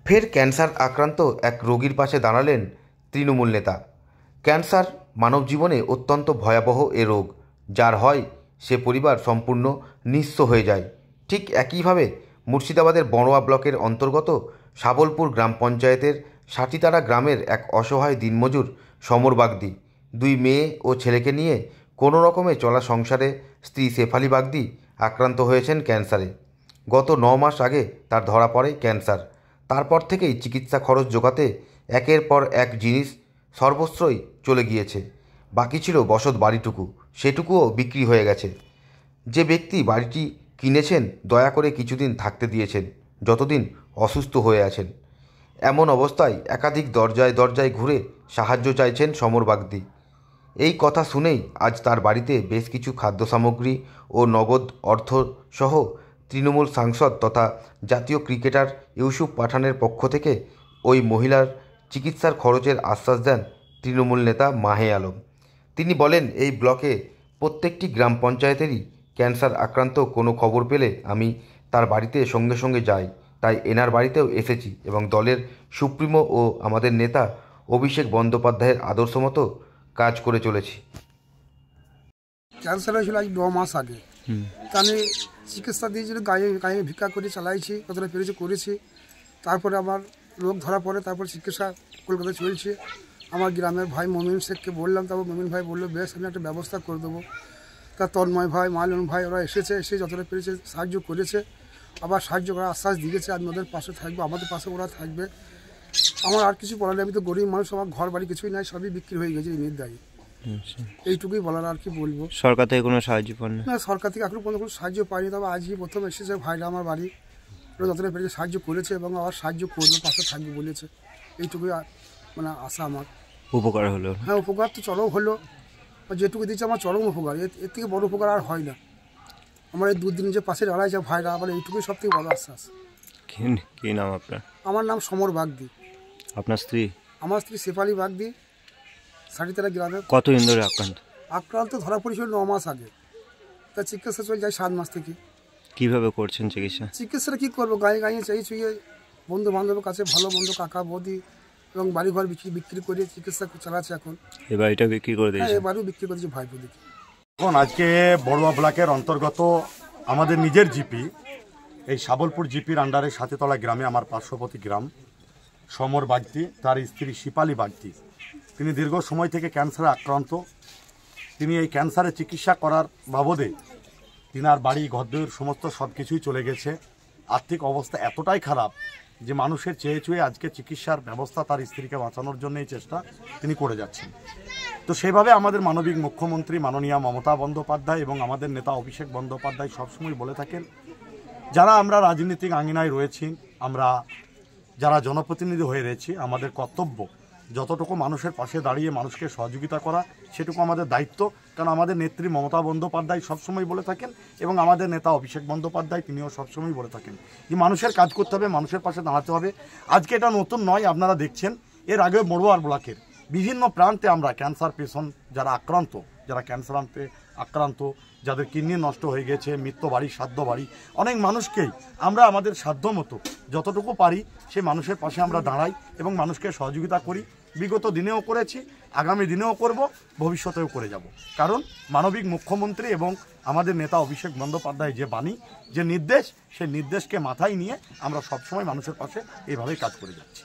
ফের ক্যান্সার আক্রান্ত এক রোগীর পাশে দাঁড়ালেন তৃণমূল নেতা। ক্যান্সার মানব জীবনে অত্যন্ত ভয়াবহ এ রোগ, যার হয় সে পরিবার সম্পূর্ণ নিঃস্ব হয়ে যায়। ঠিক একইভাবে মুর্শিদাবাদের বড়োয়া ব্লকের অন্তর্গত শাবলপুর গ্রাম পঞ্চায়েতের সাটিতারা গ্রামের এক অসহায় দিনমজুর সমর বাগদি 2 মেয়ে ও ছেলেকে নিয়ে কোনো রকমে চলা সংসারে স্ত্রী শেফালি বাগদি আক্রান্ত হয়েছেন ক্যান্সারে। গত 9 মাস আগে তার ধরা পড়ে ক্যান্সার। তারপর থেকেই চিকিৎসা খরচ জোগাতে একের পর এক জিনিস সর্বস্বই চলে গিয়েছে। বাকি ছিল বসত বাড়িটুকু, সেটুকুও বিক্রি হয়ে গেছে। যে ব্যক্তি বাড়িটি কিনেছেন দয়া করে কিছুদিন থাকতে দিয়েছেন, যতদিন অসুস্থ হয়ে আছেন। এমন অবস্থায় একাধিক দরজায় দরজায় ঘুরে সাহায্য চাইছেন সমর বাগদি। এই কথা শুনেই আজ তার বাড়িতে বেশ কিছু খাদ্য সামগ্রী ও নগদ অর্থ সহ তৃণমূল সাংসদ তথা জাতীয় ক্রিকেটার ইউসুফ পাঠানের পক্ষ থেকে ওই মহিলার চিকিৎসার খরচের আশ্বাস দেন তৃণমূল নেতা মাহে আলম। তিনি বলেন, এই ব্লকে প্রত্যেকটি গ্রাম পঞ্চায়েতেরই ক্যান্সার আক্রান্ত কোনো খবর পেলে আমি তার বাড়িতে সঙ্গে সঙ্গে যাই। তাই এনার বাড়িতেও এসেছি এবং দলের সুপ্রিমো ও আমাদের নেতা অভিষেক বন্দ্যোপাধ্যায়ের আদর্শ মতো কাজ করে চলেছি। ক্যান্সার হয়েছিল আজ 9 মাস আগে। আমি চিকিৎসা দিয়েছিল, গায়ে গায়ে ভিক্ষা করে চালাইছি, কতটা পেরেছি করেছি। তারপরে আমার রোগ ধরা পড়ে, তারপর চিকিৎসা কলকাতায় চলছে। আমার গ্রামের ভাই মমিন শেখকে বললাম, তারপর মমিন ভাই বললো বেশ আমি একটা ব্যবস্থা করে দেবো। তা তন্ময় ভাই, মালন ভাই ওরা এসে যতটা পেরেছে সাহায্য করেছে, আবার সাহায্য করার আশ্বাস দিয়েছে। আমি ওদের পাশে থাকবো, আমাদের পাশে ওরা থাকবে। আমার আর কিছু বলার নেই, আমি তো গরিব মানুষ, আমার ঘর বাড়ি কিছুই নাই, সবই বিক্রি হয়ে গেছে এই নির্দায়ী। এইটুকুই বলার, আর কি বলবো। সরকার থেকে কোনো সাহায্য পান না? সরকার থেকে এখনো পর্যন্ত কোনো সাহায্য পাইনি, তবে আজকে প্রথম এসেছে ভাইরা আমার বাড়ি, ওরা যতটা পেরেছে সাহায্য করেছে এবং আবার সাহায্য করবে, পাশে থাকবে বলেছে। এইটুকুই মানে আশা আমার। উপকার হলো? হ্যাঁ, উপকার তো চরম হলো, যেটুকু দিচ্ছে আমার চরম উপকার। এর থেকে বড় উপকার আর হয় না। আমার এই 2 দিন যে পাশে দাঁড়াইছে ভাইরা, আবার এইটুকুই সব থেকে বড় আশ্বাস। কি নাম আপনার? আমার নাম সমর বাগদি। আপনার স্ত্রী? আমার স্ত্রী শেফালি বাগদি, সাটিতারা গ্রামে। কতদিন ধরে আক্রান্ত ধরা পড়েছিল 9 মাস আগে। তা চিকিৎসা চলে যায় 7 মাস থেকে। কিভাবে করছেন চিকিৎসাটা কী করবো, গায়ে গায়ে চাই ছুঁয়ে বন্ধু বান্ধবের কাছে ভালো মন্দ কাকা বৌদি এবং বাড়িঘর বিক্রি করে চিকিৎসা চালাচ্ছে এখন। এই বাড়িটা বিক্রি করে দিয়েছে? হ্যাঁ, এবারেও বিক্রি করেছে ভাইপো দিকে। এখন আজকে বড়ুয়া ব্লকের অন্তর্গত আমাদের নিজের জিপি, এই শাবলপুর জিপির আন্ডারে সাতিতলা গ্রামে আমার পার্শ্ববর্তী গ্রাম সমর বাগদি, তার স্ত্রী শিপালি বাগদি, তিনি দীর্ঘ সময় থেকে ক্যান্সারে আক্রান্ত। তিনি এই ক্যান্সারে চিকিৎসা করার বাবদে তিনার বাড়ি ঘরদোর সমস্ত সব কিছুই চলে গেছে। আর্থিক অবস্থা এতটাই খারাপ যে মানুষের চেয়ে চুয়ে আজকে চিকিৎসার ব্যবস্থা তার স্ত্রীকে বাঁচানোর জন্য এই চেষ্টা তিনি করে যাচ্ছেন। তো সেভাবে আমাদের মানবিক মুখ্যমন্ত্রী মাননীয়া মমতা বন্দ্যোপাধ্যায় এবং আমাদের নেতা অভিষেক বন্দ্যোপাধ্যায় সবসময় বলে থাকেন, যারা আমরা রাজনীতিক আঙিনায় রয়েছি, আমরা যারা জনপ্রতিনিধি হয়ে রয়েছি, আমাদের কর্তব্য যতটুকু মানুষের পাশে দাঁড়িয়ে মানুষকে সহযোগিতা করা, সেটুকু আমাদের দায়িত্ব। কারণ আমাদের নেত্রী মমতা বন্দ্যোপাধ্যায় সবসময় বলে থাকেন এবং আমাদের নেতা অভিষেক বন্দ্যোপাধ্যায় তিনিও সবসময় বলে থাকেন যে মানুষের কাজ করতে হবে, মানুষের পাশে দাঁড়াতে হবে। আজকে এটা নতুন নয়, আপনারা দেখছেন এর আগে বড়ুয়া ব্লকের বিভিন্ন প্রান্তে আমরা ক্যান্সার পেশেন্ট যারা আক্রান্ত, যারা ক্যান্সারে আক্রান্ত, যাদের কিডনি নষ্ট হয়ে গেছে, মৃত্যু বাড়ি, সাধ্য বাড়ি, অনেক মানুষকেই আমরা আমাদের সাধ্য মতো যতটুকু পারি সেই মানুষের পাশে আমরা দাঁড়াই এবং মানুষকে সহযোগিতা করি। বিগত দিনেও করেছি, আগামী দিনেও করব, ভবিষ্যতেও করে যাব। কারণ মানবিক মুখ্যমন্ত্রী এবং আমাদের নেতা অভিষেক বন্দ্যোপাধ্যায় যে বাণী, যে নির্দেশ, সেই নির্দেশকে মাথায় নিয়ে আমরা সবসময় মানুষের পাশে এইভাবেই কাজ করে যাচ্ছি।